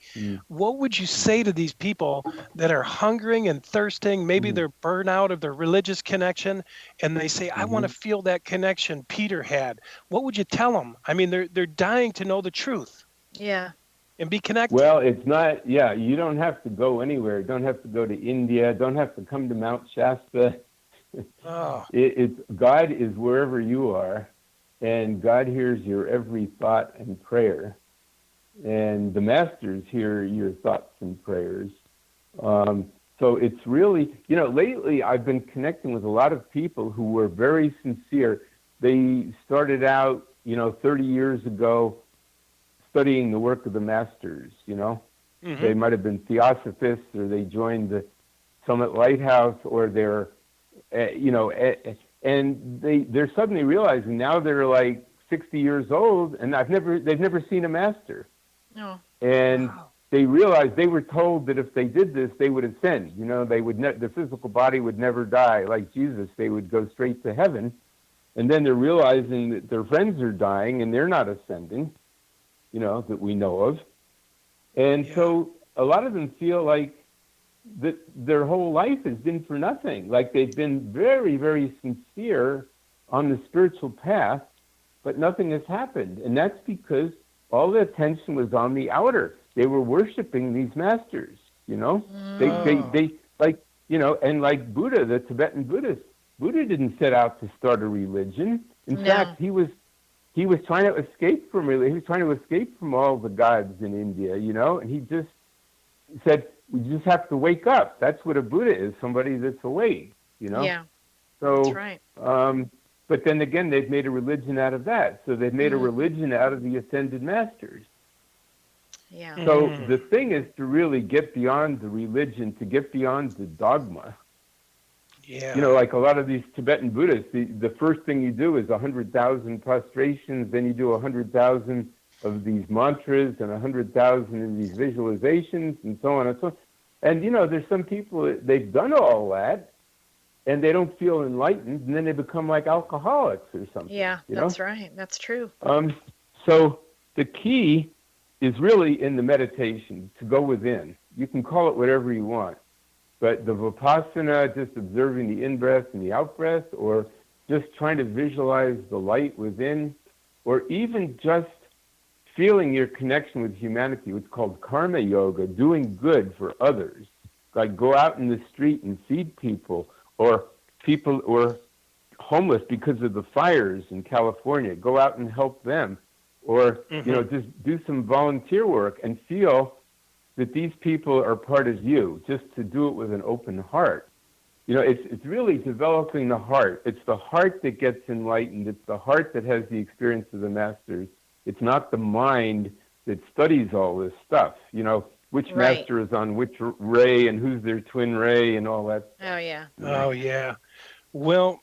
What would you say to these people that are hungering and thirsting? Maybe they're burnt out of their religious connection, and they say, I want to feel that connection Peter had. What would you tell them? I mean, they're dying to know the truth. Yeah. And be connected. Well, it's not, you don't have to go anywhere. Don't have to go to India. Don't have to come to Mount Shasta. God is wherever you are. And God hears your every thought and prayer. And the masters hear your thoughts and prayers. So it's really, lately I've been connecting with a lot of people who were very sincere. They started out, 30 years ago studying the work of the masters, They might have been Theosophists, or they joined the Summit Lighthouse, or they're, and they're suddenly realizing now they're like 60 years old, and they've never seen a master. No. And they realized they were told that if they did this, they would ascend. They would the physical body would never die like Jesus. They would go straight to heaven. And then they're realizing that their friends are dying and they're not ascending, that we know of. And so a lot of them feel like that their whole life has been for nothing. Like they've been very, very sincere on the spiritual path, but nothing has happened. And that's because all the attention was on the outer. They were worshiping these masters, They like, and like Buddha, the Tibetan Buddhist, Buddha didn't set out to start a religion. In fact, he he was trying to escape from religion. He was trying to escape from all the gods in India, and he just said, we just have to wake up. That's what a Buddha is, somebody that's awake, Yeah, So, that's right. But then again, they've made a religion out of that. So they've made a religion out of the ascended masters. Yeah. So the thing is to really get beyond the religion, to get beyond the dogma. Yeah. Like a lot of these Tibetan Buddhists, the first thing you do is 100,000 prostrations, then you do 100,000 of these mantras and 100,000 of these visualizations and so on and so on. And, there's some people, they've done all that, and they don't feel enlightened, and then they become like alcoholics or something. Yeah, that's right. That's true. So the key is really in the meditation, to go within. You can call it whatever you want, but the Vipassana, just observing the in-breath and the out-breath, or just trying to visualize the light within, or even just feeling your connection with humanity, what's called karma yoga, doing good for others. Like go out in the street and feed people, or people who are homeless because of the fires in California. Go out and help them. Or, just do some volunteer work and feel that these people are part of you, just to do it with an open heart. It's really developing the heart. It's the heart that gets enlightened. It's the heart that has the experience of the masters. It's not the mind that studies all this stuff, which master is on which ray and who's their twin ray and all that. Oh, yeah. Oh, yeah. Well,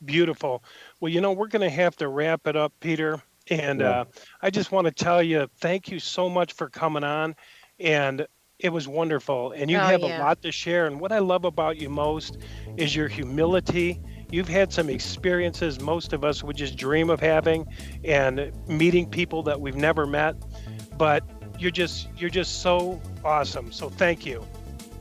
beautiful. Well, we're going to have to wrap it up, Peter. And I just want to tell you, thank you so much for coming on. And it was wonderful. And you have a lot to share. And what I love about you most is your humility. You've had some experiences most of us would just dream of having, and meeting people that we've never met. But you're just so awesome. So thank you.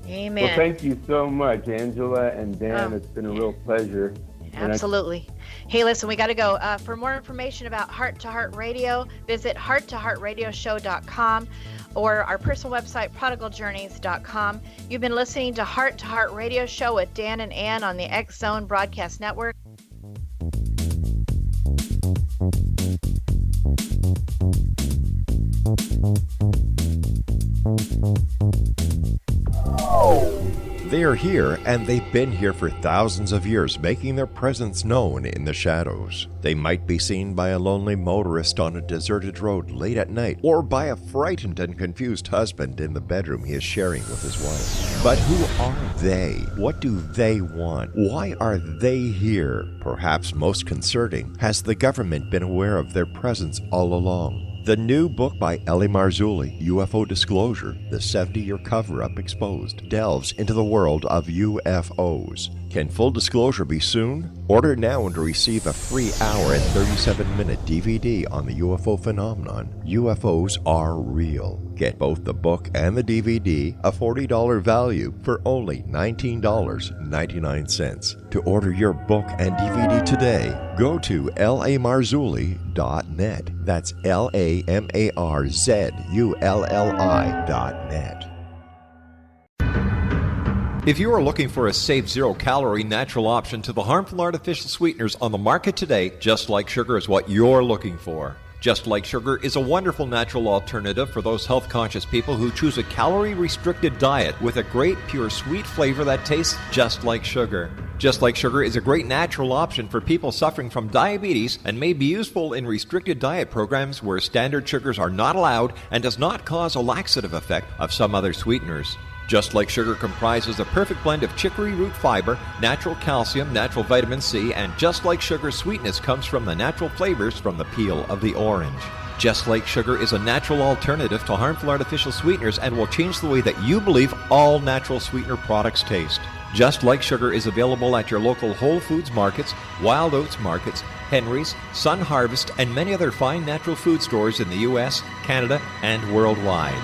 Amen. Well, thank you so much, Angela and Dan. It's been a real pleasure. Absolutely. Hey, listen, we got to go. For more information about Heart to Heart Radio, visit hearttoheartradioshow.com or our personal website, prodigaljourneys.com. You've been listening to Heart Radio Show with Dan and Ann on the X Zone Broadcast Network. They are here, and they've been here for thousands of years, making their presence known in the shadows. They might be seen by a lonely motorist on a deserted road late at night, or by a frightened and confused husband in the bedroom he is sharing with his wife. But who are they? What do they want? Why are they here? Perhaps most concerning, has the government been aware of their presence all along? The new book by Emilie Marzulli, UFO Disclosure, the 70-year cover-up exposed, delves into the world of UFOs. Can full disclosure be soon? Order now and receive a free hour and 37-minute DVD on the UFO phenomenon. UFOs are real. Get both the book and the DVD, a $40 value, for only $19.99. To order your book and DVD today, go to lamarzulli.net. That's LAMARZULLI.net. If you are looking for a safe, zero-calorie, natural option to the harmful artificial sweeteners on the market today, Just Like Sugar is what you're looking for. Just Like Sugar is a wonderful natural alternative for those health-conscious people who choose a calorie-restricted diet with a great, pure, sweet flavor that tastes just like sugar. Just Like Sugar is a great natural option for people suffering from diabetes and may be useful in restricted diet programs where standard sugars are not allowed and does not cause a laxative effect of some other sweeteners. Just Like Sugar comprises a perfect blend of chicory root fiber, natural calcium, natural vitamin C, and Just Like Sugar's sweetness comes from the natural flavors from the peel of the orange. Just Like Sugar is a natural alternative to harmful artificial sweeteners and will change the way that you believe all natural sweetener products taste. Just Like Sugar is available at your local Whole Foods markets, Wild Oats markets, Henry's, Sun Harvest, and many other fine natural food stores in the U.S., Canada, and worldwide.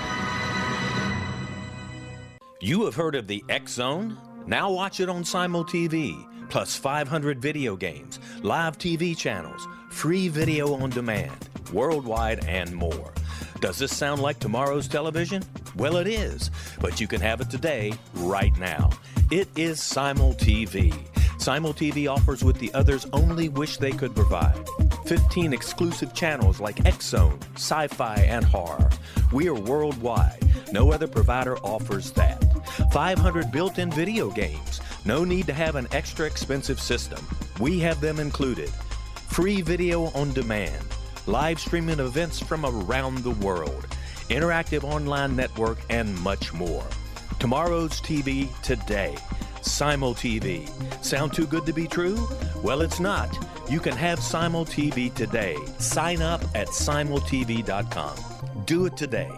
You have heard of the X Zone? Now watch it on Simul TV, plus 500 video games, live TV channels, free video on demand, worldwide, and more. Does this sound like tomorrow's television? Well, it is, but you can have it today, right now. It is Simul TV. Simul TV offers what the others only wish they could provide. 15 exclusive channels like X-Zone, Sci-Fi, and Horror. We are worldwide. No other provider offers that. 500 built-in video games. No need to have an extra expensive system. We have them included. Free video on demand. Live streaming events from around the world. Interactive online network, and much more. Tomorrow's TV today. Simul TV. Sound too good to be true? Well, it's not. You can have Simul TV today. Sign up at simultv.com. Do it today.